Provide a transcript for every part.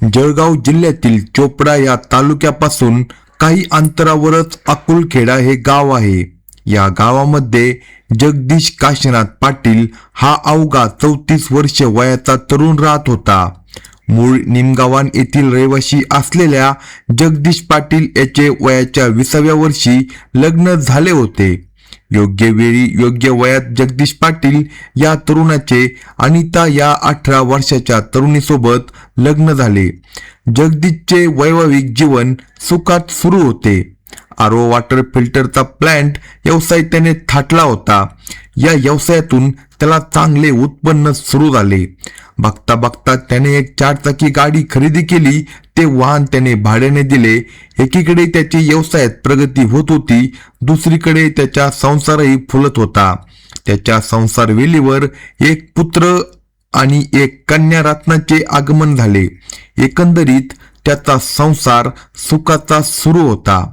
जळगाव जिल्ह्यातील चोपडा या तालुक्यापासून काही अंतरावरच अकुलखेडा हे गाव आहे। या गावामध्ये जगदीश काशीनाथ पाटील हा अवघा 34 वर्ष वयाचा तरुण राहत होता। मूळ निमगावान येथील रहिवासी असलेल्या जगदीश पाटील याचे वयाच्या 20व्या वर्षी लग्न झाले होते। योग्य वेळी योग्य वयात जगदीश पाटील या तरुणाचे अनिता या 18 वर्षाच्या तरुणीसोबत लग्न झाले। जगदीशचे वैवाहिक जीवन सुखात सुरू होते। आरो वॉटर फिल्टरचा प्लांट व्यवसाय त्याने थाटला होता। या व्यवसायातून त्याला चांगले उत्पन्न सुरू झाले। बघता बघता त्याने एक 4 चाकी गाडी खरेदी केली। ते वाहन त्याने भाड्याने दिले। एकीकडे त्याची व्यवसायात प्रगती होत होती, दुसरीकडे त्याचा संसारही फुलत होता। त्याच्या संसार वेलीवर एक पुत्र आणि एक कन्या रत्नाचे आगमन झाले। एकंदरीत त्याचा संसार सुखाचा सुरू होता।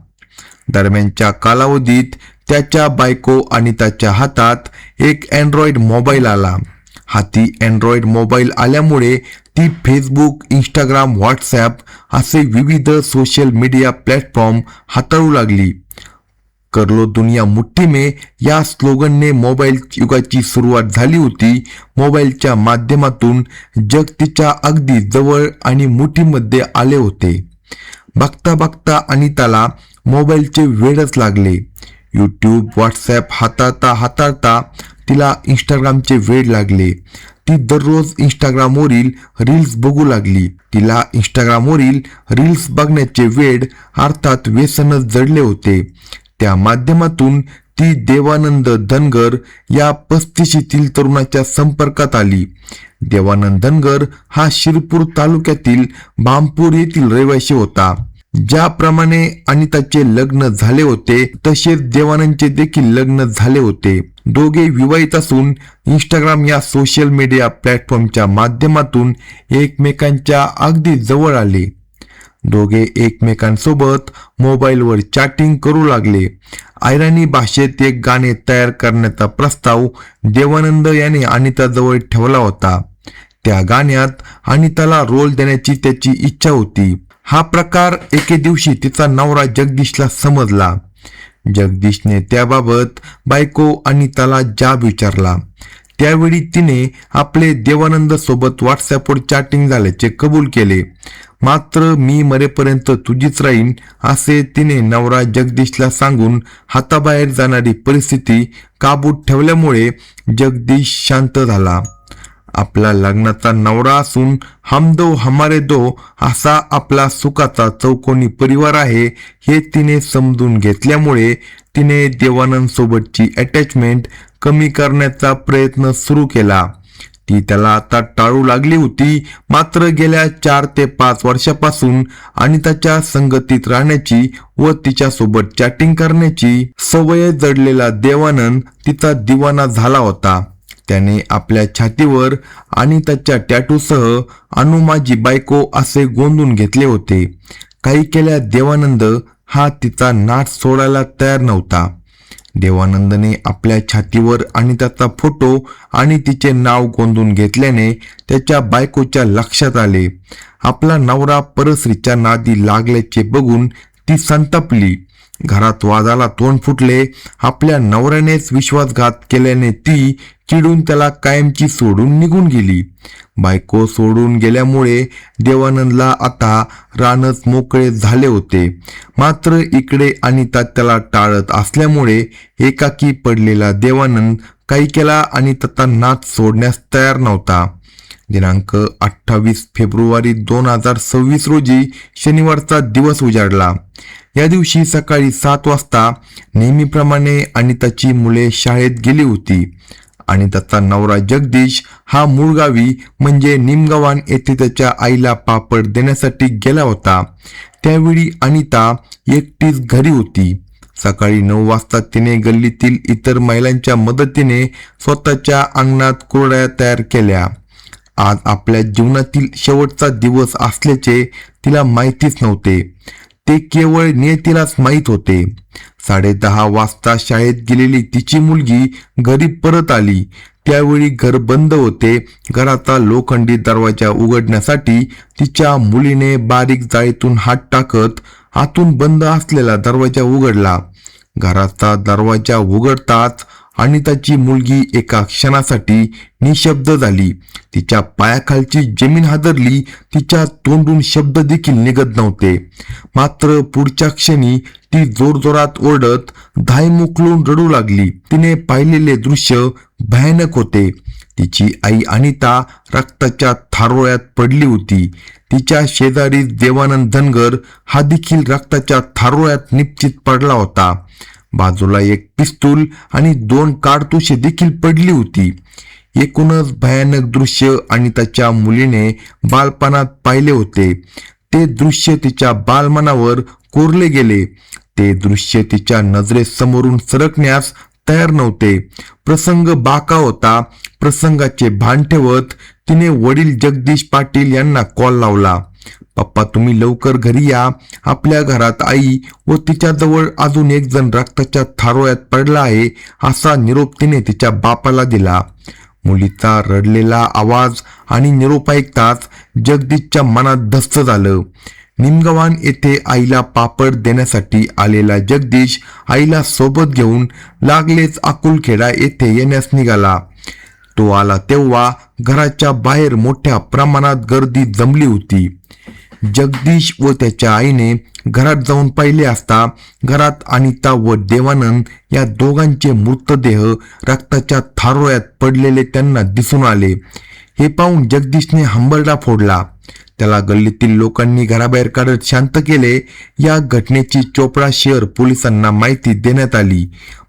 दरम्यानच्या कालावधीत त्याच्या बायको आणि त्याच्या हातात एक अँड्रॉइड मोबाईल आला। हाती अँड्रॉइड मोबाईल आल्यामुळे ती फेसबुक, इंस्टाग्राम, व्हॉट्सॲप असे विविध सोशल मीडिया प्लॅटफॉर्म हाताळू लागली। कर लो दुनिया मुट्ठी में या स्लोगनने मोबाईल युगाची सुरुवात झाली होती। मोबाईलच्या माध्यमातून जग तिच्या अगदी जवळ आणि मुठीमध्ये आले होते। बघता बघता अनिताला मोबाईलचे वेडच लागले। यूट्यूब, व्हॉट्सॲप हाताळता तिला इंस्टाग्रामचे वेड लागले। ती दररोज इंस्टाग्रामवरील रील्स बघू लागली। तिला इंस्टाग्रामवरील रील्स बघण्याचे वेड अर्थात व्यसनच जडले होते। त्या माध्यमातून ती देवानंद धनगर या 35शीतील तरुणाच्या संपर्कात आली। देवानंद धनगर हा शिरपूर तालुक्यातील बामपूर येथील रहिवासी होता। ज्याप्रमाणे अनिताचे लग्न झाले होते तसेच देवानंदचे देखील लग्न झाले होते। दोघे विवाहित असून इंस्टाग्राम या सोशल मीडिया प्लॅटफॉर्मच्या माध्यमातून एकमेकांच्या अगदी जवळ आले। दोघे एकमेकांसोबत मोबाईलवर चॅटिंग करू लागले। आयराणी भाषेत एक गाणे तयार करण्याचा प्रस्ताव देवानंद याने अनिताजवळ ठेवला होता। त्या गाण्यात अनिताला रोल देण्याची त्याची इच्छा होती। हा प्रकार एके दिवशी तिचा नवरा जगदीशला समजला। जगदीशने त्याबाबत बायको अनिताला जाब विचारला। त्यावेळी तिने आपले देवानंद सोबत व्हॉट्सॲपवर चॅटिंग झाल्याचे कबूल केले। मात्र मी मरेपर्यंत तुझीच राहीन असे तिने नवरा जगदीशला सांगून हाताबाहेर जाणारी परिस्थिती काबूत ठेवल्यामुळे जगदीश शांत झाला। आपला लग्नाचा नवरा असून हम दो हमारे दो असा आपला सुखाचा चौकोनी परिवार आहे हे तिने समजून घेतल्यामुळे तिने देवानंद सोबतची अटॅचमेंट कमी करण्याचा प्रयत्न सुरू केला। ती त्याला आता टाळू लागली होती। मात्र गेल्या 4 ते 5 वर्षापासून अनिताच्या संगतीत राहण्याची व तिच्यासोबत चॅटिंग करण्याची सवय जडलेला देवानंद तिचा दिवाना झाला होता। त्याने आपल्या छातीवर अनिताच्या टॅटूसह अनु माझी बायको असे गोंधून घेतले होते। काही केल्या देवानंद हा तिचा नाट सोडायला तयार नव्हता। देवानंदने आपल्या छातीवर अनिताचा फोटो आणि तिचे नाव गोंधून घेतल्याने त्याच्या बायकोच्या लक्षात आले। आपला नवरा परस्त्रीच्या नादी लागल्याचे बघून ती संतापली। घरात वादाला तोंड फुटले। आपल्या नवऱ्यानेच विश्वासघात केल्याने ती चिडून त्याला कायमची सोडून निघून गेली। बायको सोडून गेल्यामुळे देवानंदला आता रानच मोकळे झाले होते। मात्र इकडे अनिता त्याला टाळत असल्यामुळे एकाकी पडलेला देवानंद काही केला आणि त्याचा नाच सोडण्यास तयार नव्हता। दिनांक 28 फेब्रुवारी 2026 रोजी शनिवारचा दिवस उजाडला। या दिवशी सकाळी 7 वाजता नेहमीप्रमाणे अनिताची मुले शाळेत गेली होती आणि त्याचा नवरा जगदीश हा मूळ गावी म्हणजे निमगावान येथे त्याच्या आईला पापड देण्यासाठी गेला होता। त्यावेळी अनिता एकटीच घरी होती। सकाळी 9 वाजता तिने गल्लीतील इतर महिलांच्या मदतीने स्वतःच्या अंगणात कुरड्या तयार केल्या। आज आपल्या जीवनातील शेवटचा दिवस असल्याचे तिला माहितीच नव्हते। ते केवळ नियतीलाच माहीत होते. 10:30 वाजता शाळेत गेलेली तिची मुलगी घरी परत आली. त्यावेळी घर बंद होते. घराचा लोखंडी दरवाजा उघडण्यासाठी तिच्या मुलीने बारीक जाळीतून हात टाकत आतून बंद असलेला दरवाजा उघडला. घराचा दरवाजा उघडताच अनिताची मुलगी एका क्षणासाठी निशब्द झाली. तिच्या पायाखालची जमीन हादरली. तिच्या तोंडून शब्द देखील निघत नव्हते. मात्र पुढच्या क्षणी ती जोरजोरात ओरडत धाय मोकलून रडू लागली. तिने पाहिलेले दृश्य भयानक होते. तिची आई अनिता रक्ताच्या थारोळ्यात पडली होती. तिच्या शेजारी देवानंद धनगर हा देखील रक्ताच्या थारोळ्यात निश्चित पडला होता. बाजूला एक पिस्तूल आणि 2 काडतुसे देखील पडली होती. एकूणच भयानक दृश्य अनिताच्या मुलीने बालपणात पाहिले होते. ते दृश्य तिच्या बालमनावर कोरले गेले. ते दृश्य तिच्या नजरेसमोरून सरकण्यास तयार नव्हते. प्रसंग बाका होता. प्रसंगाचे भान ठेवत तिने वडील जगदीश पाटील यांना कॉल लावला. पप्पा, तुम्ही लवकर घरी या. आपल्या घरात आई व तिच्याजवळ अजून एक जण रक्ताच्या थारोळ्यात पडला आहे, असा निरोप तिने तिच्या बापाला दिला. मुलीचा रडलेला आवाज आणि निरोप ऐकताच जगदीशच्या मनात धस्त झालं. निमगव्हाण येथे आईला पापड देण्यासाठी आलेला जगदीश आईला सोबत घेऊन लागलेच अकुलखेडा येथे येण्यास निघाला. तो आला तेव्हा घराच्या बाहेर मोठ्या प्रमाणात गर्दी जमली होती. जगदीश व त्याच्या आईने घरात जाऊन पाहिले असता घरात अनिता व देवानंद या दोघांचे मृतदेह रक्ताच्या थारोळ्यात पडलेले त्यांना दिसून आले. हे पाहून जगदीशने हंबरडा फोडला. त्याला गल्लीतील लोकांनी घराबाहेर काढत शांत केले. या घटनेची चोपडा शहर पोलिसांना माहिती देण्यात आली.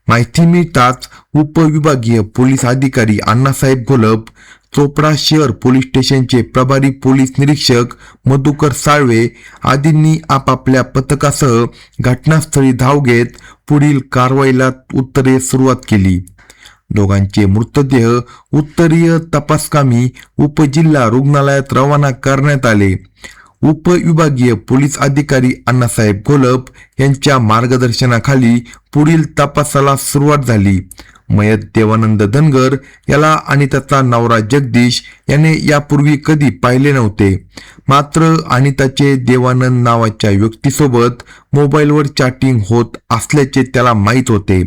माहिती मिळताच उपविभागीय पोलीस अधिकारी अण्णासाहेब घोलप, चोपडा शहर पोलीस स्टेशनचे प्रभारी पोलीस निरीक्षक मधुकर साळवे आदींनी आपापल्या पथकासह घटनास्थळी धाव घेत पुढील कारवाईला सुरुवात केली. दोघांचे मृतदेह उत्तरीय तपासकामी उपजिल्हा रुग्णालयात रवाना करण्यात आले. उपविभागीय पोलीस अधिकारी अण्णासाहेब घोलप यांच्या मार्गदर्शनाखाली पुढील तपासाला सुरुवात झाली. मयत देवानंद धनगर याला आणि त्याचा नवरा जगदीश याने यापूर्वी कधी पाहिले नव्हते. मात्र अनिताचे देवानंद नावाच्या व्यक्तीसोबत मोबाईलवर चॅटिंग होत असल्याचे त्याला माहीत होते.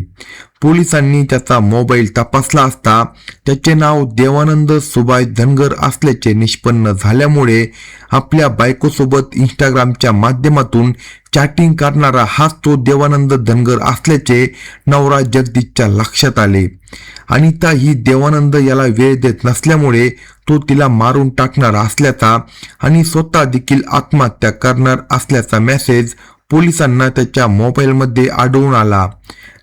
पोलिसांनी त्याचा मोबाईल तपासला असता त्याचे नाव देवानंद सुभाष धनगर असल्याचे निष्पन्न झाल्यामुळे आपल्या बायकोसोबत इंस्टाग्रामच्या माध्यमातून चॅटिंग करणारा हाच तो देवानंद धनगर असल्याचे नवरा जगदीशच्या लक्षात आले. अनिता ही देवानंद याला वेळ देत नसल्यामुळे तो तिला मारून टाकणार असल्याचा आणि स्वतः देखील आत्महत्या करणार असल्याचा मेसेज पोलिसांना त्याच्या मोबाईलमध्ये आढळून आला.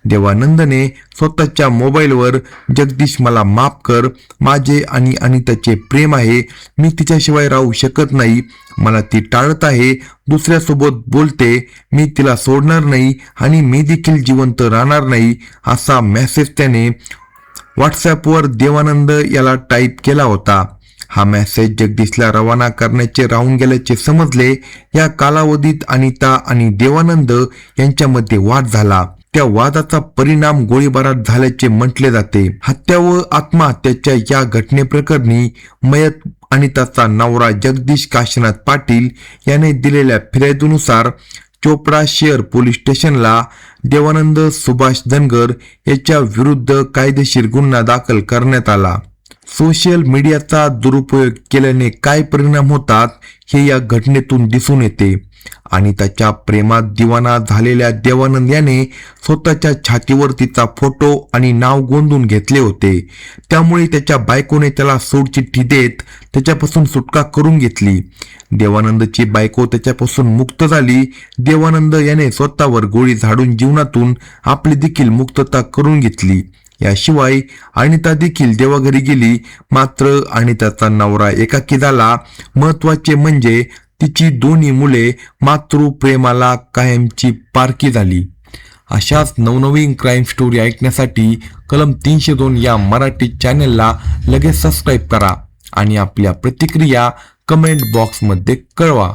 देवानंदने स्वतःच्या मोबाईलवर जगदीश मला माफ कर, माझे आणि अनिताचे प्रेम आहे, मी तिच्याशिवाय राहू शकत नाही, मला ती टाळत आहे, दुसऱ्यासोबत बोलते, मी तिला सोडणार नाही आणि मी देखील जिवंत राहणार नाही, असा मेसेज त्याने व्हॉट्सॲपवर देवानंद याला टाईप केला होता. हा मेसेज जगदीशला रवाना करण्याचे राहून गेल्याचे समजले. या कालावधीत अनिता आणि देवानंद यांच्यामध्ये वाद झाला. त्या वादाचा परिणाम गोळीबारात झाल्याचे म्हटले जाते. हत्या व आत्महत्याच्या या घटनेप्रकरणी मयत अनिताचा नवरा जगदीश काशीनाथ पाटील याने दिलेल्या फिर्यादीनुसार चोपडा शहर पोलीस स्टेशनला देवानंद सुभाष धनगर याच्या विरुद्ध कायदेशीर गुन्हा दाखल करण्यात आला. सोशल मीडियाचा दुरुपयोग केल्याने काय परिणाम होतात हे या घटनेतून दिसून येते. आणि त्याच्या प्रेमात दिवाना झालेल्या देवानंद याने स्वतःच्या छातीवर तिचा फोटो आणि नाव गोंधून घेतले होते. त्यामुळे त्याच्या बायकोने त्याला सोडचिठ्ठी देत त्याच्यापासून सुटका करून घेतली. देवानंदची बायको त्याच्यापासून मुक्त झाली. देवानंद याने स्वतःवर गोळी झाडून जीवनातून आपली देखील मुक्तता करून घेतली. याशिवाय अनिता देखील देवाघरी गेली. मात्र अनिताचा नवरा एकाकी झाला. महत्वाचे म्हणजे तिची दोन्ही मुले मातृप्रेमाला कायमची पारखी झाली. अशाच नवनवीन क्राईम स्टोरी ऐकण्यासाठी कलम 302 या मराठी चॅनेलला लगेच सबस्क्राईब करा आणि आपल्या प्रतिक्रिया कमेंट बॉक्समध्ये कळवा.